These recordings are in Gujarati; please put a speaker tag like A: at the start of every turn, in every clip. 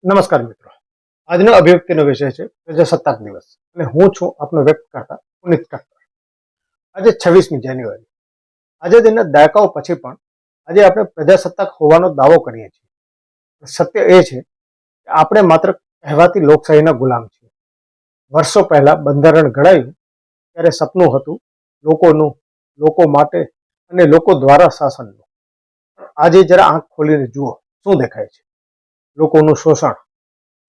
A: નમસ્કાર મિત્રો, આજનો અભિવ્યક્તિનો વિષય છે પ્રજાસત્તાક દિવસ અને હું છું આપનો વ્યક્ત કરતા પુનિત ઠક્કર. આજે 26મી જાન્યુઆરી, આજે તેના દાયકાઓ પછી પણ આજે આપણે પ્રજાસત્તાક હોવાનો દાવો કરીએ છીએ. સત્ય એ છે કે આપણે માત્ર કહેવાતી લોકશાહીના ગુલામ છીએ. વર્ષો પહેલા બંધારણ ઘડાયું ત્યારે સપનું હતું લોકોનું, લોકો માટે અને લોકો દ્વારા શાસનનું. આજે જરા આંખ ખોલીને જુઓ શું દેખાય છે. લોકોનું શોષણ,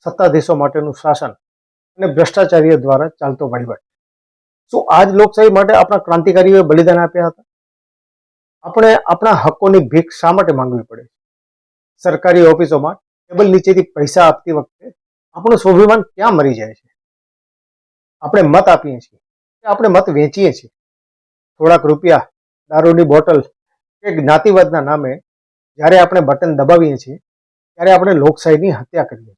A: સત્તાધીશો માટેનું શાસન અને ભ્રષ્ટાચારીઓ દ્વારા ચાલતો વહીવટ. શું આજ લોકશાહી માટે આપણા ક્રાંતિકારીઓએ બલિદાન આપ્યા હતા? આપણે આપણા હકોની ભીખ શા માટે માંગવી પડે? સરકારી ઓફિસોમાં ટેબલ નીચેથી પૈસા આપતી વખતે આપણું સ્વાભિમાન ક્યાં મરી જાય છે? આપણે મત આપીએ છીએ કે આપણે મત વેચીએ છીએ? થોડાક રૂપિયા, દારૂની બોટલ કે જ્ઞાતિવાદના નામે જ્યારે આપણે બટન દબાવીએ છીએ ત્યારે આપણે લોકશાહીની હત્યા કરીએ.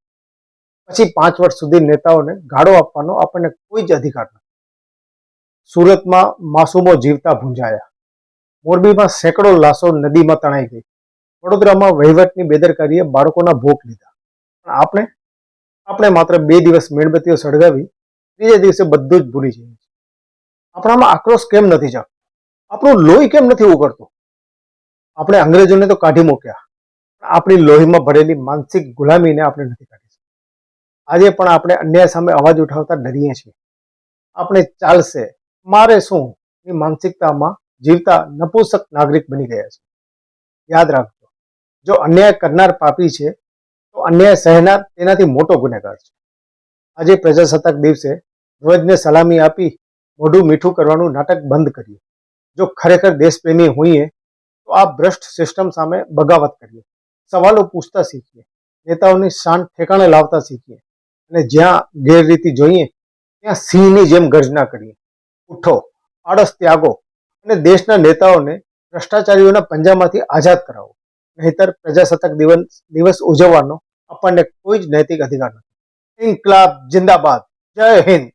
A: પછી 5 વર્ષ સુધી નેતાઓને ગાળો આપવાનો આપણને કોઈ જ અધિકાર નથી. સુરતમાં માસૂમો જીવતા ભૂંજાયા, મોરબીમાં સેંકડો લાશો નદીમાં તણાઈ ગઈ, વડોદરામાં વહીવટની બેદરકારીએ બાળકોના ભોગ લીધા. પણ આપણે માત્ર 2 દિવસ મીણબત્તીઓ સળગાવી ત્રીજે દિવસે બધું જ ભૂલી જઈએ. આપણામાં આક્રોશ કેમ નથી જાગતો? આપણું લોહી કેમ નથી ઉકળતું? આપણે અંગ્રેજોને તો કાઢી મૂક્યા, આપણી લોહીમાં ભરેલી માનસિક ગુલામીને આપણે નથી કાઢી શકતા. આજે પણ આપણે અન્યાય સામે અવાજ ઉઠાવતા ડરીએ છીએ. આપણે ચાલશે, મારે શું ની માનસિકતામાં જીવતા નપુંસક નાગરિક બની ગયા છે. યાદ રાખજો, જો અન્યાય કરનાર પાપી છે તો અન્યાય સહેનાર તેનાથી મોટો ગુનેગાર છે. આજે પ્રજાસત્તાક દિવસે ધ્વજને સલામી આપી મોઢું મીઠું કરવાનું નાટક બંધ કરીએ. જો ખરેખર દેશપ્રેમી હોઈએ તો આ ભ્રષ્ટ સિસ્ટમ સામે બગાવત કરીએ, સવાલો પૂછતા શીખીએ, નેતાઓની શાન ઠેકાણે લાવતા શીખીએ અને જ્યાં ગેરરીતિ જોઈએ ત્યાં સિંહની જેમ ગર્જના કરીએ. ઉઠો, આળસ ત્યાગો અને દેશના નેતાઓને ભ્રષ્ટાચારીઓના પંજામાંથી આઝાદ કરાવો. નહીતર પ્રજાસત્તાક દિવસ ઉજવવાનો આપણને કોઈ જ નૈતિક અધિકાર નથી. ઇન્કલાબ જિંદાબાદ. જય હિન્દ.